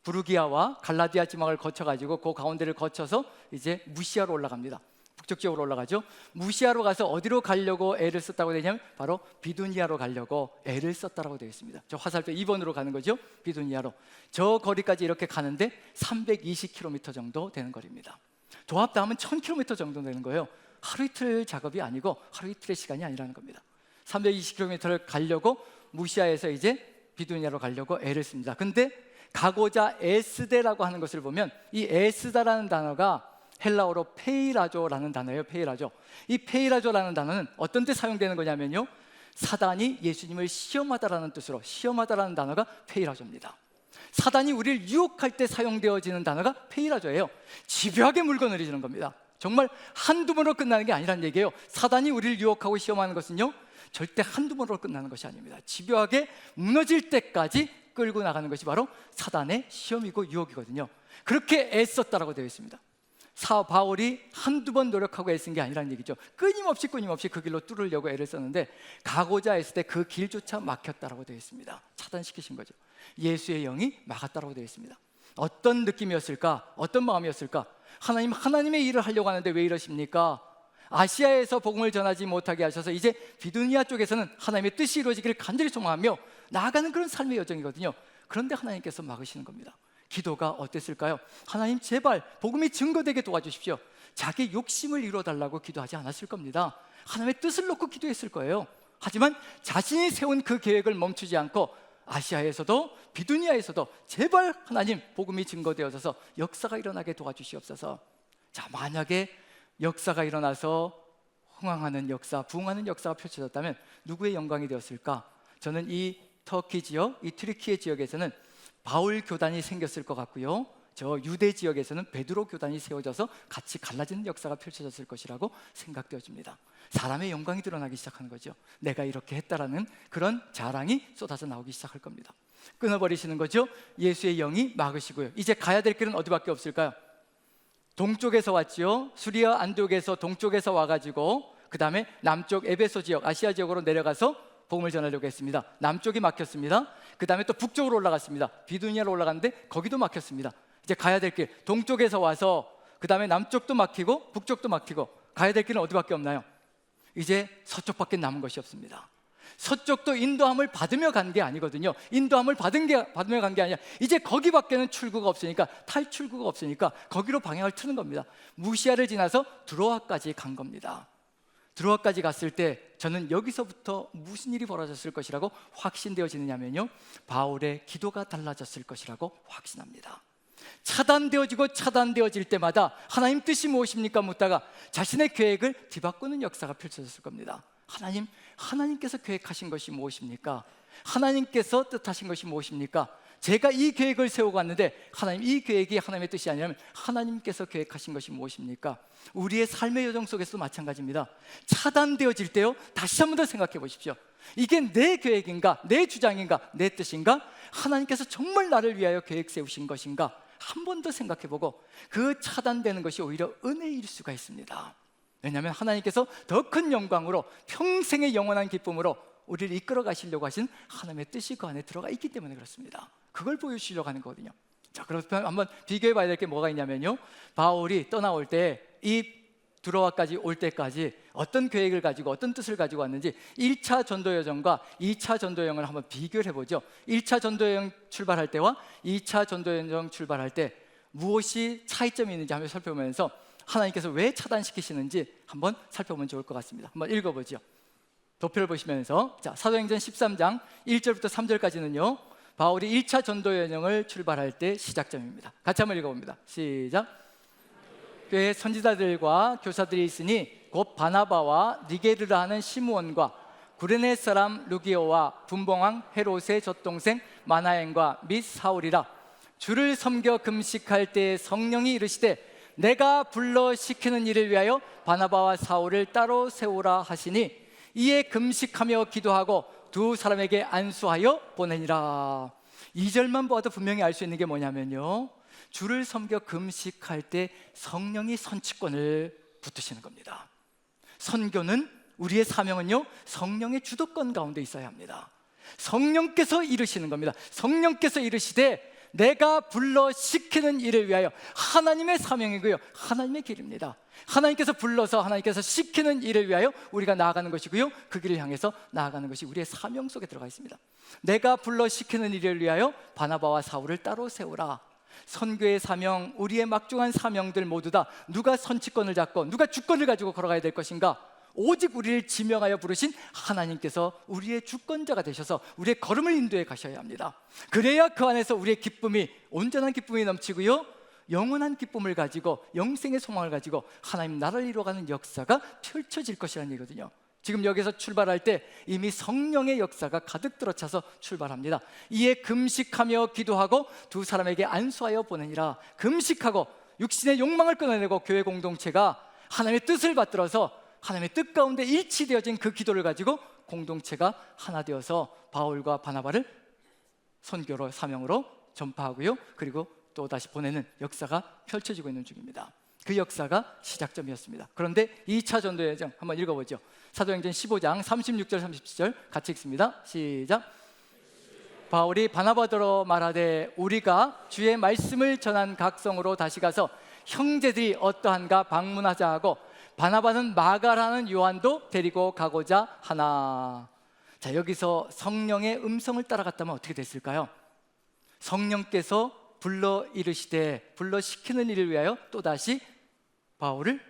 부르기아와 갈라디아 지방을 거쳐가지고 그 가운데를 거쳐서 이제 무시아로 올라갑니다. 북쪽 지역으로 올라가죠. 무시아로 가서 어디로 가려고 애를 썼다고 되냐면 바로 비두니아로 가려고 애를 썼다라고 되어 있습니다. 저 화살표 2번으로 가는 거죠. 비두니아로. 저 거리까지 이렇게 가는데 320km 정도 되는 거리입니다. 도합 다 하면 1000km 정도 되는 거예요. 하루 이틀 작업이 아니고 하루 이틀의 시간이 아니라는 겁니다. 320km를 가려고 무시아에서 이제 비두니아로 가려고 애를 씁니다. 근데 가고자 애쓰데라고 하는 것을 보면 이 애쓰다라는 단어가 헬라어로 페이라조라는 단어예요. 페이라조. 이 페이라조라는 단어는 어떤 때 사용되는 거냐면요, 사단이 예수님을 시험하다라는 뜻으로, 시험하다라는 단어가 페이라조입니다. 사단이 우리를 유혹할 때 사용되어지는 단어가 페이라조예요. 집요하게 물건을 주는 겁니다. 정말 한두 번으로 끝나는 게 아니라는 얘기예요. 사단이 우리를 유혹하고 시험하는 것은요, 절대 한두 번으로 끝나는 것이 아닙니다. 집요하게 무너질 때까지 끌고 나가는 것이 바로 사단의 시험이고 유혹이거든요. 그렇게 애썼다라고 되어 있습니다. 바울이 한두 번 노력하고 애쓴 게 아니라는 얘기죠. 끊임없이 그 길로 뚫으려고 애를 썼는데 가고자 했을 때 그 길조차 막혔다라고 되어 있습니다. 차단시키신 거죠. 예수의 영이 막았다라고 되어 있습니다. 어떤 느낌이었을까? 어떤 마음이었을까? 하나님의 일을 하려고 하는데 왜 이러십니까? 아시아에서 복음을 전하지 못하게 하셔서 이제 비두니아 쪽에서는 하나님의 뜻이 이루어지기를 간절히 소망하며 나아가는 그런 삶의 여정이거든요. 그런데 하나님께서 막으시는 겁니다. 기도가 어땠을까요? 하나님 제발 복음이 증거되게 도와주십시오. 자기 욕심을 이루어달라고 기도하지 않았을 겁니다. 하나님의 뜻을 놓고 기도했을 거예요. 하지만 자신이 세운 그 계획을 멈추지 않고 아시아에서도 비두니아에서도 제발 하나님 복음이 증거되어져서 역사가 일어나게 도와주시옵소서. 자, 만약에 역사가 일어나서 흥황하는 역사, 부흥하는 역사가 펼쳐졌다면 누구의 영광이 되었을까? 저는 이 터키 지역, 이 트리키예 지역에서는 바울 교단이 생겼을 것 같고요, 저 유대 지역에서는 베드로 교단이 세워져서 같이 갈라지는 역사가 펼쳐졌을 것이라고 생각되어집니다. 사람의 영광이 드러나기 시작하는 거죠. 내가 이렇게 했다라는 그런 자랑이 쏟아져 나오기 시작할 겁니다. 끊어버리시는 거죠. 예수의 영이 막으시고요. 이제 가야 될 길은 어디밖에 없을까요? 동쪽에서 왔지요. 수리아 안디옥에서 동쪽에서 와가지고 그 다음에 남쪽 에베소 지역, 아시아 지역으로 내려가서 복음을 전하려고 했습니다. 남쪽이 막혔습니다. 그 다음에 또 북쪽으로 올라갔습니다. 비두니아로 올라갔는데 거기도 막혔습니다. 이제 가야 될 길, 동쪽에서 와서 그 다음에 남쪽도 막히고 북쪽도 막히고 가야 될 길은 어디밖에 없나요? 이제 서쪽밖에 남은 것이 없습니다. 서쪽도 인도함을 받으며 간 게 아니거든요. 인도함을 받으며 간 게 아니라 이제 거기밖에는 출구가 없으니까, 탈출구가 없으니까 거기로 방향을 트는 겁니다. 무시아를 지나서 드로아까지 간 겁니다. 드로아까지 갔을 때 저는 여기서부터 무슨 일이 벌어졌을 것이라고 확신되어지느냐면요, 바울의 기도가 달라졌을 것이라고 확신합니다. 차단되어질 때마다 하나님 뜻이 무엇입니까? 묻다가 자신의 계획을 뒤바꾸는 역사가 펼쳐졌을 겁니다. 하나님께서 계획하신 것이 무엇입니까? 하나님께서 뜻하신 것이 무엇입니까? 제가 이 계획을 세우고 왔는데 하나님, 이 계획이 하나님의 뜻이 아니라면 하나님께서 계획하신 것이 무엇입니까? 우리의 삶의 여정 속에서도 마찬가지입니다. 차단되어질 때요, 다시 한 번 더 생각해 보십시오. 이게 내 계획인가, 내 주장인가, 내 뜻인가? 하나님께서 정말 나를 위하여 계획 세우신 것인가? 한 번 더 생각해 보고 그 차단되는 것이 오히려 은혜일 수가 있습니다. 왜냐하면 하나님께서 더 큰 영광으로 평생의 영원한 기쁨으로 우리를 이끌어 가시려고 하신 하나님의 뜻이 그 안에 들어가 있기 때문에 그렇습니다. 그걸 보여주시려고 하는 거거든요. 자, 그렇다면 한번 비교해 봐야 될 게 뭐가 있냐면요, 바울이 떠나올 때 이 드로아까지 올 때까지 어떤 계획을 가지고 어떤 뜻을 가지고 왔는지 1차 전도 여정과 2차 전도 여정을 한번 비교를 해보죠. 1차 전도 여정 출발할 때와 2차 전도 여정 출발할 때 무엇이 차이점이 있는지 한번 살펴보면서 하나님께서 왜 차단시키시는지 한번 살펴보면 좋을 것 같습니다. 한번 읽어보죠. 도표를 보시면서 자, 사도행전 13장 1절부터 3절까지는요 바울이 1차 전도 여정을 출발할 때 시작점입니다. 같이 한번 읽어봅니다. 시작. 교회 선지자들과 교사들이 있으니 곧 바나바와 니게르라 하는 시므온과 구레네 사람 루기오와 분봉왕 헤롯의 젖동생 마나엔과 및 사울이라. 주를 섬겨 금식할 때 성령이 이르시되 내가 불러 시키는 일을 위하여 바나바와 사울을 따로 세우라 하시니 이에 금식하며 기도하고 두 사람에게 안수하여 보내니라. 2절만 보아도 분명히 알 수 있는 게 뭐냐면요, 주를 섬겨 금식할 때 성령이 선치권을 붙드시는 겁니다. 선교는, 우리의 사명은요 성령의 주도권 가운데 있어야 합니다. 성령께서 이르시는 겁니다. 성령께서 이르시되 내가 불러 시키는 일을 위하여, 하나님의 사명이고요 하나님의 길입니다. 하나님께서 불러서 하나님께서 시키는 일을 위하여 우리가 나아가는 것이고요, 그 길을 향해서 나아가는 것이 우리의 사명 속에 들어가 있습니다. 내가 불러 시키는 일을 위하여 바나바와 사울을 따로 세우라. 선교의 사명, 우리의 막중한 사명들 모두 다 누가 선치권을 잡고 누가 주권을 가지고 걸어가야 될 것인가? 오직 우리를 지명하여 부르신 하나님께서 우리의 주권자가 되셔서 우리의 걸음을 인도해 가셔야 합니다. 그래야 그 안에서 우리의 기쁨이, 온전한 기쁨이 넘치고요 영원한 기쁨을 가지고, 영생의 소망을 가지고 하나님 나라를 이루어가는 역사가 펼쳐질 것이라는 얘기거든요. 지금 여기서 출발할 때 이미 성령의 역사가 가득 들어차서 출발합니다. 이에 금식하며 기도하고 두 사람에게 안수하여 보내니라. 금식하고 육신의 욕망을 끊어내고 교회 공동체가 하나님의 뜻을 받들어서 하나님의 뜻 가운데 일치되어진 그 기도를 가지고 공동체가 하나 되어서 바울과 바나바를 선교로, 사명으로 전파하고요 그리고 또 다시 보내는 역사가 펼쳐지고 있는 중입니다. 그 역사가 시작점이었습니다. 그런데 2차 전도 여정 한번 읽어보죠. 사도행전 15장 36절 37절 같이 읽습니다. 시작. 바울이 바나바더러 말하되 우리가 주의 말씀을 전한 각 성으로 다시 가서 형제들이 어떠한가 방문하자 하고 바나바는 마가라는 요한도 데리고 가고자 하나. 자, 여기서 성령의 음성을 따라갔다면 어떻게 됐을까요? 성령께서 불러 이르시되, 불러 시키는 일을 위하여 또다시 바울을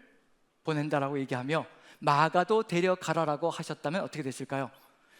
보낸다라고 얘기하며 마가도 데려가라라고 하셨다면 어떻게 됐을까요?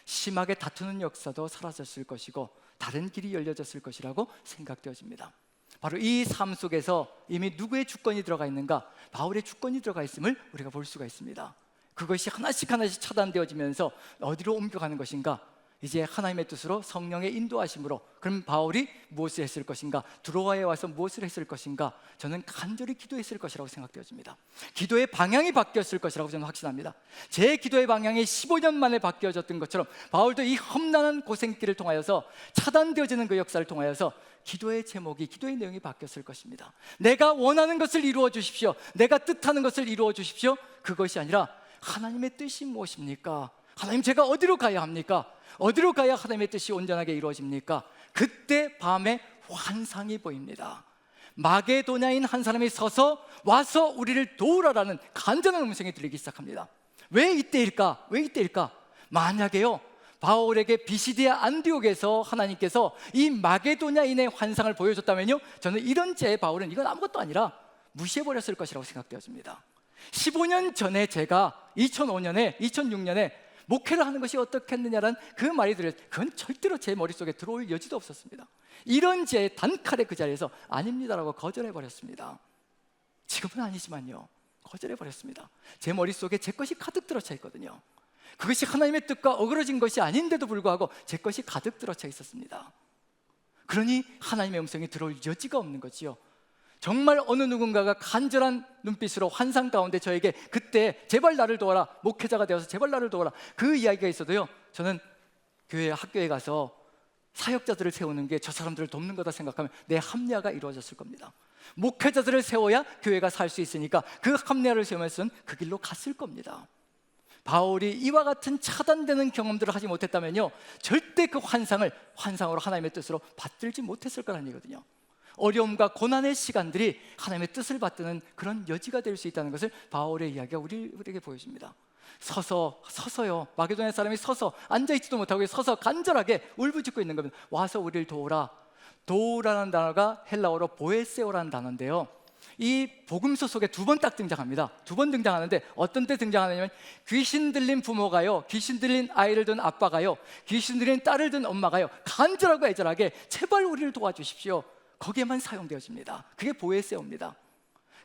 심하게 다투는 역사도 사라졌을 것이고 다른 길이 열려졌을 것이라고 생각되어집니다. 바로 이 삶 속에서 이미 누구의 주권이 들어가 있는가? 바울의 주권이 들어가 있음을 우리가 볼 수가 있습니다. 그것이 하나씩 하나씩 차단되어지면서 어디로 옮겨가는 것인가? 이제 하나님의 뜻으로 성령의 인도하심으로. 그럼 바울이 무엇을 했을 것인가? 드로아에 와서 무엇을 했을 것인가? 저는 간절히 기도했을 것이라고 생각되어집니다. 기도의 방향이 바뀌었을 것이라고 저는 확신합니다. 제 기도의 방향이 15년 만에 바뀌어졌던 것처럼 바울도 이 험난한 고생길을 통하여서, 차단되어지는 그 역사를 통하여서 기도의 제목이, 기도의 내용이 바뀌었을 것입니다. 내가 원하는 것을 이루어 주십시오, 내가 뜻하는 것을 이루어 주십시오, 그것이 아니라 하나님의 뜻이 무엇입니까? 하나님, 제가 어디로 가야 합니까? 어디로 가야 하나님의 뜻이 온전하게 이루어집니까? 그때 밤에 환상이 보입니다. 마게도냐인 한 사람이 서서 와서 우리를 도우라라는 간절한 음성이 들리기 시작합니다. 왜 이때일까? 왜 이때일까? 만약에요 바울에게 비시디아 안디옥에서 하나님께서 이 마게도냐인의 환상을 보여줬다면요, 저는 이런 제 바울은 이건 아무것도 아니라 무시해버렸을 것이라고 생각되어집니다. 15년 전에 제가 2005년에 2006년에 목회를 하는 것이 어떻겠느냐라는 그 말이 들려요. 그건 절대로 제 머릿속에 들어올 여지도 없었습니다. 이런 제 단칼에 그 자리에서 아닙니다라고 거절해버렸습니다. 지금은 아니지만요, 거절해버렸습니다. 제 머릿속에 제 것이 가득 들어차 있거든요. 그것이 하나님의 뜻과 어그러진 것이 아닌데도 불구하고 제 것이 가득 들어차 있었습니다. 그러니 하나님의 음성이 들어올 여지가 없는 거지요. 정말 어느 누군가가 간절한 눈빛으로 환상 가운데 저에게 그때 제발 나를 도와라, 목회자가 되어서 제발 나를 도와라, 그 이야기가 있어도요, 저는 교회 학교에 가서 사역자들을 세우는 게 저 사람들을 돕는 거다 생각하면 내 합리화가 이루어졌을 겁니다. 목회자들을 세워야 교회가 살 수 있으니까 그 합리화를 세우면서는 그 길로 갔을 겁니다. 바울이 이와 같은 차단되는 경험들을 하지 못했다면요, 절대 그 환상으로 하나님의 뜻으로 받들지 못했을 거라는 얘기거든요. 어려움과 고난의 시간들이 하나님의 뜻을 받드는 그런 여지가 될 수 있다는 것을 바울의 이야기가 우리에게 보여줍니다. 서서요, 마게도냐 사람이 서서, 앉아있지도 못하고 서서 간절하게 울부짖고 있는 겁니다. 와서 우리를 도우라. 도우라는 단어가 헬라어로 보에세오라는 단어인데요, 이 복음서 속에 두 번 딱 등장합니다. 두 번 등장하는데 어떤 때 등장하냐면 귀신 들린 부모가요, 귀신 들린 아이를 둔 아빠가요, 귀신 들린 딸을 둔 엄마가요, 간절하고 애절하게 제발 우리를 도와주십시오, 거기에만 사용되어집니다. 그게 보에세오입니다.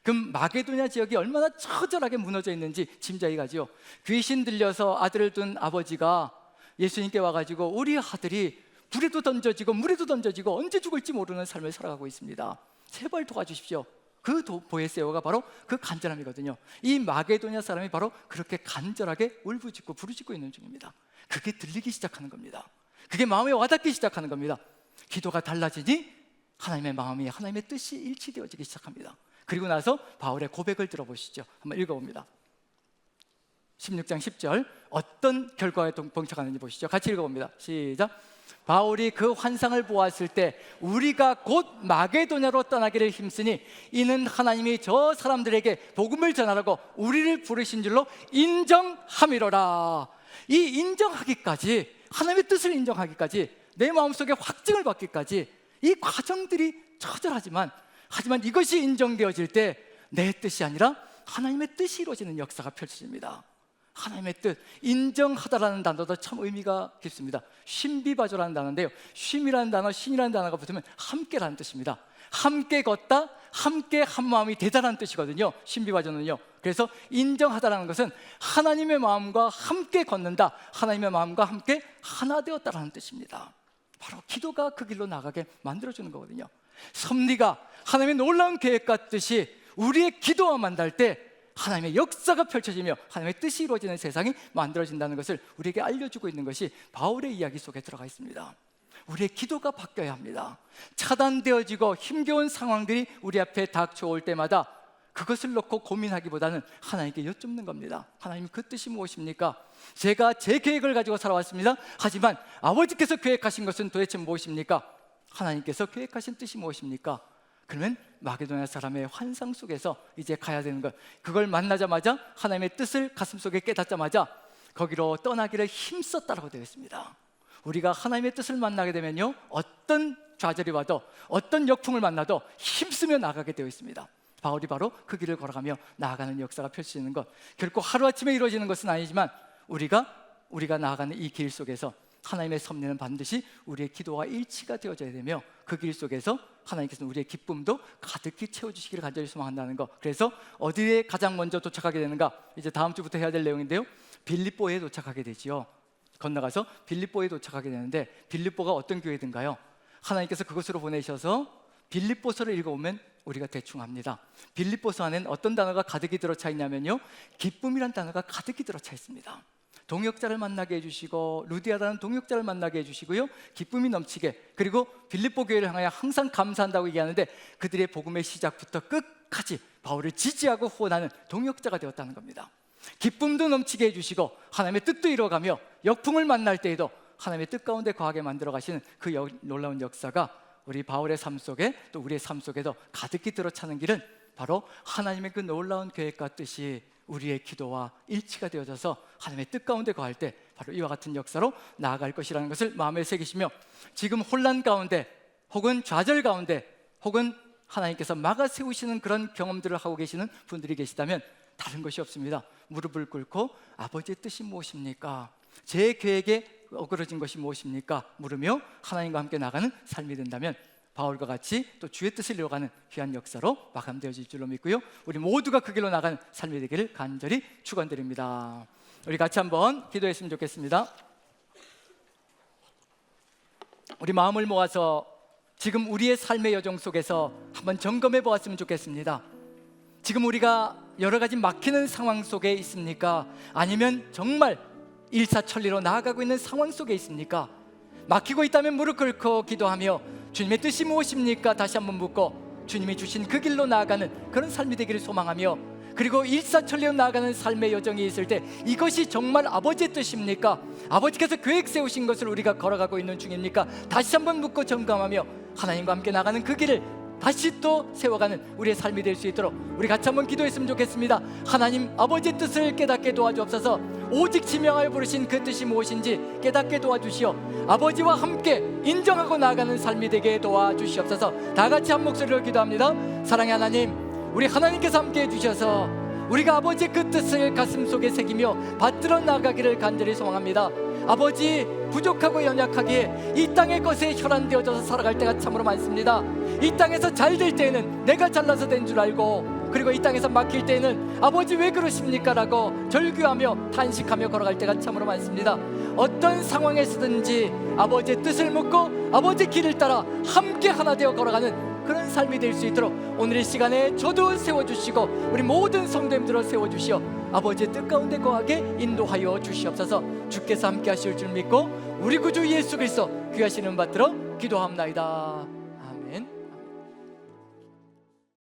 그럼 마게도냐 지역이 얼마나 처절하게 무너져 있는지 짐작이 가지요. 귀신 들려서 아들을 둔 아버지가 예수님께 와가지고 우리 아들이 불에도 던져지고 물에도 던져지고 언제 죽을지 모르는 삶을 살아가고 있습니다, 제발 도와주십시오. 그 보에세오가 바로 그 간절함이거든요. 이 마게도냐 사람이 바로 그렇게 간절하게 울부짖고 부르짖고 있는 중입니다. 그게 들리기 시작하는 겁니다. 그게 마음에 와닿기 시작하는 겁니다. 기도가 달라지니 하나님의 마음이, 하나님의 뜻이 일치되어지기 시작합니다. 그리고 나서 바울의 고백을 들어보시죠. 한번 읽어봅니다. 16장 10절 어떤 결과에 봉착하는지 보시죠. 같이 읽어봅니다. 시작. 바울이 그 환상을 보았을 때 우리가 곧 마게도냐로 떠나기를 힘쓰니 이는 하나님이 저 사람들에게 복음을 전하라고 우리를 부르신 줄로 인정함이로라. 이 인정하기까지, 하나님의 뜻을 인정하기까지, 내 마음속에 확증을 받기까지 이 과정들이 처절하지만, 하지만 이것이 인정되어질 때 내 뜻이 아니라 하나님의 뜻이 이루어지는 역사가 펼쳐집니다. 하나님의 뜻, 인정하다라는 단어도 참 의미가 깊습니다. 쉼비바조라는 단어인데요, 쉼이라는 단어, 신이라는 단어가 붙으면 함께라는 뜻입니다. 함께 걷다, 함께 한 마음이 되다라는 뜻이거든요, 쉼비바조는요. 그래서 인정하다라는 것은 하나님의 마음과 함께 걷는다, 하나님의 마음과 함께 하나 되었다라는 뜻입니다. 바로 기도가 그 길로 나가게 만들어주는 거거든요. 섭리가 하나님의 놀라운 계획과 뜻이 우리의 기도와 만날 때 하나님의 역사가 펼쳐지며 하나님의 뜻이 이루어지는 세상이 만들어진다는 것을 우리에게 알려주고 있는 것이 바울의 이야기 속에 들어가 있습니다. 우리의 기도가 바뀌어야 합니다. 차단되어지고 힘겨운 상황들이 우리 앞에 닥쳐올 때마다 그것을 놓고 고민하기보다는 하나님께 여쭙는 겁니다. 하나님, 그 뜻이 무엇입니까? 제가 제 계획을 가지고 살아왔습니다. 하지만 아버지께서 계획하신 것은 도대체 무엇입니까? 하나님께서 계획하신 뜻이 무엇입니까? 그러면 마게도냐 사람의 환상 속에서 이제 가야 되는 것, 그걸 만나자마자 하나님의 뜻을 가슴속에 깨닫자마자 거기로 떠나기를 힘썼다라고 되어 있습니다. 우리가 하나님의 뜻을 만나게 되면요, 어떤 좌절이 와도 어떤 역풍을 만나도 힘쓰며 나가게 되어 있습니다. 바울이 바로 그 길을 걸어가며 나아가는 역사가 펼쳐지는 것, 결코 하루아침에 이루어지는 것은 아니지만 우리가 나아가는 이 길 속에서 하나님의 섭리는 반드시 우리의 기도와 일치가 되어져야 되며 그 길 속에서 하나님께서는 우리의 기쁨도 가득히 채워주시기를 간절히 소망한다는 것. 그래서 어디에 가장 먼저 도착하게 되는가? 이제 다음 주부터 해야 될 내용인데요, 빌립보에 도착하게 되지요. 건너가서 빌립보에 도착하게 되는데, 빌립보가 어떤 교회든가요? 하나님께서 그곳으로 보내셔서 빌립보서를 읽어보면 우리가 대충 압니다. 빌립보서 안에는 어떤 단어가 가득히 들어차 있냐면요, 기쁨이란 단어가 가득히 들어차 있습니다. 동역자를 만나게 해주시고, 루디아라는 동역자를 만나게 해주시고요, 기쁨이 넘치게, 그리고 빌립보 교회를 향하여 항상 감사한다고 얘기하는데 그들의 복음의 시작부터 끝까지 바울을 지지하고 후원하는 동역자가 되었다는 겁니다. 기쁨도 넘치게 해주시고 하나님의 뜻도 이루어가며 역풍을 만날 때에도 하나님의 뜻 가운데 거하게 만들어 가시는 그 놀라운 역사가 우리 바울의 삶 속에, 또 우리의 삶 속에도 가득히 들어차는 길은 바로 하나님의 그 놀라운 계획과 뜻이 우리의 기도와 일치가 되어져서 하나님의 뜻 가운데 거할 때 바로 이와 같은 역사로 나아갈 것이라는 것을 마음에 새기시며, 지금 혼란 가운데 혹은 좌절 가운데 혹은 하나님께서 막아 세우시는 그런 경험들을 하고 계시는 분들이 계시다면 다른 것이 없습니다. 무릎을 꿇고 아버지의 뜻이 무엇입니까? 제 계획에 어그러진 것이 무엇입니까? 물으며 하나님과 함께 나가는 삶이 된다면 바울과 같이 또 주의 뜻을 이루어가는 귀한 역사로 마감되어질 줄로 믿고요, 우리 모두가 그 길로 나가는 삶이 되기를 간절히 축원드립니다. 우리 같이 한번 기도했으면 좋겠습니다. 우리 마음을 모아서 지금 우리의 삶의 여정 속에서 한번 점검해 보았으면 좋겠습니다. 지금 우리가 여러 가지 막히는 상황 속에 있습니까? 아니면 정말 일사천리로 나아가고 있는 상황 속에 있습니까? 막히고 있다면 무릎 꿇고 기도하며 주님의 뜻이 무엇입니까? 다시 한번 묻고 주님이 주신 그 길로 나아가는 그런 삶이 되기를 소망하며, 그리고 일사천리로 나아가는 삶의 여정이 있을 때 이것이 정말 아버지의 뜻입니까? 아버지께서 계획 세우신 것을 우리가 걸어가고 있는 중입니까? 다시 한번 묻고 점검하며 하나님과 함께 나가는 그 길을 다시 또 세워가는 우리의 삶이 될 수 있도록 우리 같이 한번 기도했으면 좋겠습니다. 하나님, 아버지의 뜻을 깨닫게 도와주옵소서. 오직 지명하여 부르신 그 뜻이 무엇인지 깨닫게 도와주시오. 아버지와 함께 인정하고 나아가는 삶이 되게 도와주시옵소서. 다 같이 한 목소리로 기도합니다. 사랑의 하나님, 우리 하나님께서 함께 해주셔서 우리가 아버지의 그 뜻을 가슴속에 새기며 받들어 나가기를 간절히 소망합니다. 아버지, 부족하고 연약하기에 이 땅의 것에 혈안되어져서 살아갈 때가 참으로 많습니다. 이 땅에서 잘 될 때에는 내가 잘나서 된 줄 알고, 그리고 이 땅에서 막힐 때에는 아버지 왜 그러십니까? 라고 절규하며 탄식하며 걸어갈 때가 참으로 많습니다. 어떤 상황에서든지 아버지의 뜻을 묻고 아버지의 길을 따라 함께 하나 되어 걸어가는 그런 삶이 될 수 있도록 오늘 이 시간에 저도 세워주시고 우리 모든 성도님들을 세워주시어 아버지의 뜻 가운데 거하게 인도하여 주시옵소서. 주께서 함께 하실 줄 믿고 우리 구주 예수 그리스도 귀하신 이름 받들어 기도합나이다.